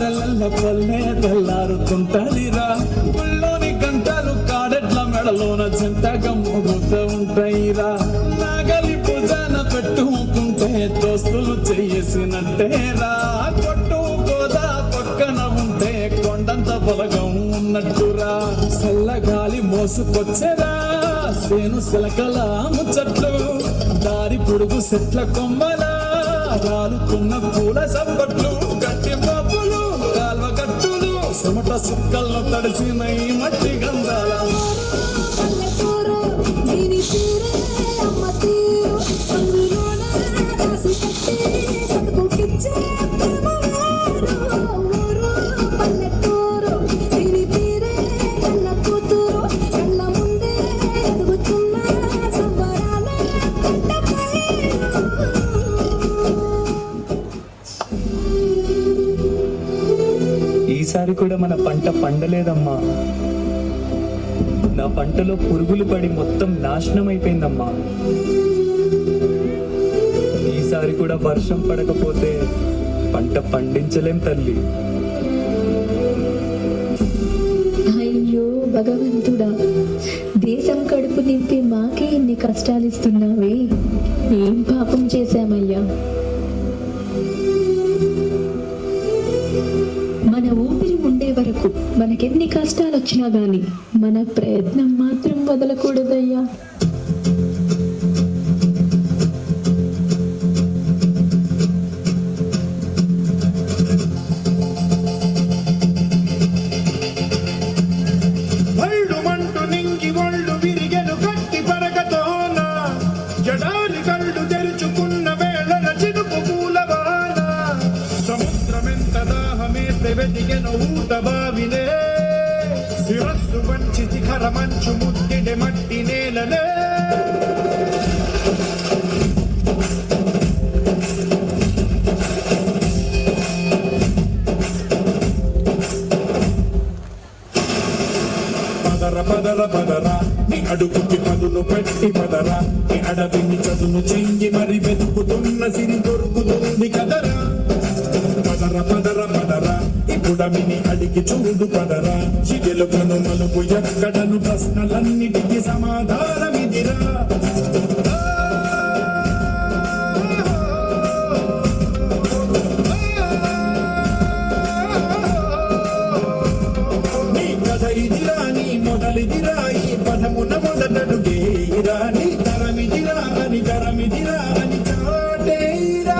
తెల్లారల్ల పల్లె తెల్లారుతుంటదిరా గుళ్ళోని గంటలు కాడెట్ల మెడలోన జంటగా మోగుతూ ఉంటాయిరా నాగలి పూజన పెట్టుకుంటే దోస్తులు చేసినట్టేరా కొట్టు గోదా పక్కన ఉంటే కొండంత బలగం ఉన్నట్టురా చల్లగాలి మోసుకొచ్చేరా సేను సిలకల ముచ్చట్లు దారి పొడుగు చెట్ల కొమ్మలా రాలుతున్న పూల సబ్బట్లు గట్టి మబ్బులు కాల్వ గట్టులు చెమట సుక్కల్లో తడిసిన ఈ మట్టి గంధాల ఈసారి కూడా మన పంట పండలేదమ్మా. నా పంటలో పురుగులు పడి మొత్తం నాశనం అయిపోయిందమ్మా. ఈసారి కూడా వర్షం పడకపోతే పంట పండించలేం తల్లి. అయ్యో భగవంతుడా, దేశం కడుపు నింపి మాకే ఇన్ని కష్టాలు ఇస్తున్నావే, ఏం పాపం చేశామయ్యా. మన ఊపిరి ఉండే వరకు మనకెన్ని కష్టాలు వచ్చినా గాని మన ప్రయత్నం మాత్రం వదలకూడదయ్యా. శిరస్సు వంచి శిఖర మంచు ముద్దిడే మట్టి నేలలే పదర పదర పదర నీ అడుగుకి పదును పెట్టి పదర నీ అడవిని చదును చెంగి మరి వెతుకుతున్న సిరి దొరుకుతుంది కదరా. పదర పదర పదర ఇప్పుడమిని అడిగి చూడు పదరా, చిగెలు కను మలుపు ఎక్కడను ప్రశ్నలన్నిటికీ సమాధానమిదిరా. నీ కథ ఇదిరా, నీ మొదలిదిరా, ఈ పదమున మొదటడుగేరా, నీ తరమిదిరా అని తరమిదిరా అని చాటేరా.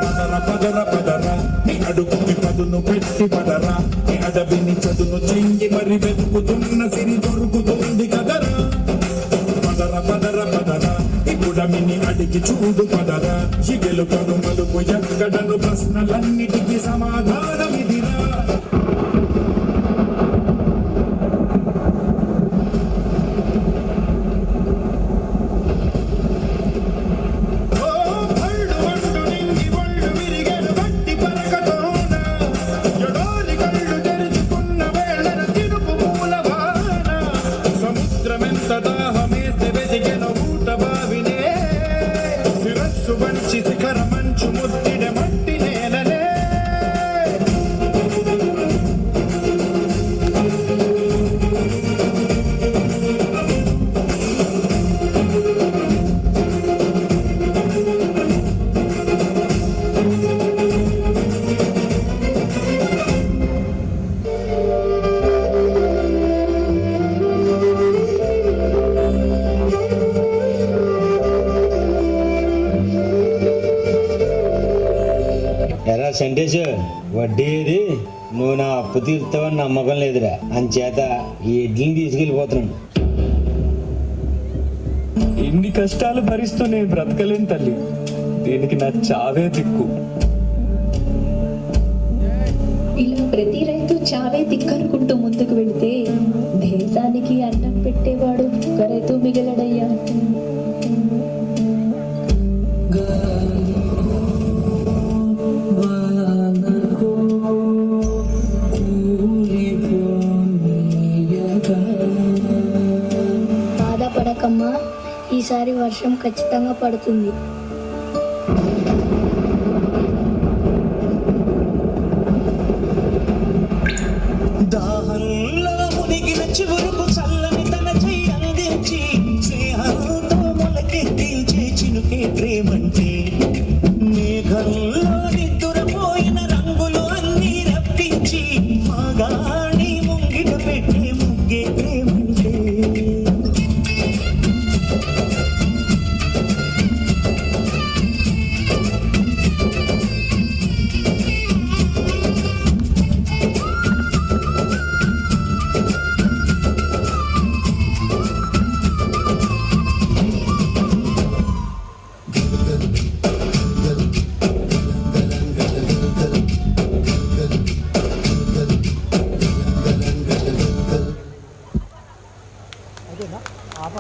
పదర పదర పదర నీ అడుగుకి పదును పెట్టి పదరా, నీ అడవిని చదును చెంగి మరి వెతుకుతున్న సిరి దొరుకుతుంది కదరా. పదర పదర పదర ఇప్పుడమిని అడిగి చూడు పదరా, చిగెలు కను మలుపు ఎక్కడను ప్రశ్నలన్నిటికీ సమాధానమిదిరా. శిఖర మంచు ముద్దిడ మట్టి నేలలే ఎరా సండేశ్, వడ్డీ ఏది? నువ్వు నా అప్పు తీరుతావని నమ్మకం లేదురా, అంచేత ఈ ఇడ్లీని తీసుకెళ్ళిపోతున్నాను. ఇన్ని కష్టాలు భరిస్తూ నేను బ్రతకలేను తల్లి, దీనికి నా చావే దిక్కు. ఇలా ప్రతి రైతు చావే దిక్కనుకుంటూ ముందుకు వెళితే దేశానికి అన్నం పెట్టేవాడు ఒక రైతు మిగలడయ్యా. బాధపడకమ్మా, ఈసారి వర్షం ఖచ్చితంగా పడుతుంది. కళ్ళలో నిద్దురపోయిన రంగులు అన్నీ రప్పించి మగాణి ముంగిట పెట్టే ముగ్గే ప్రేమంటే అదేనా ఆప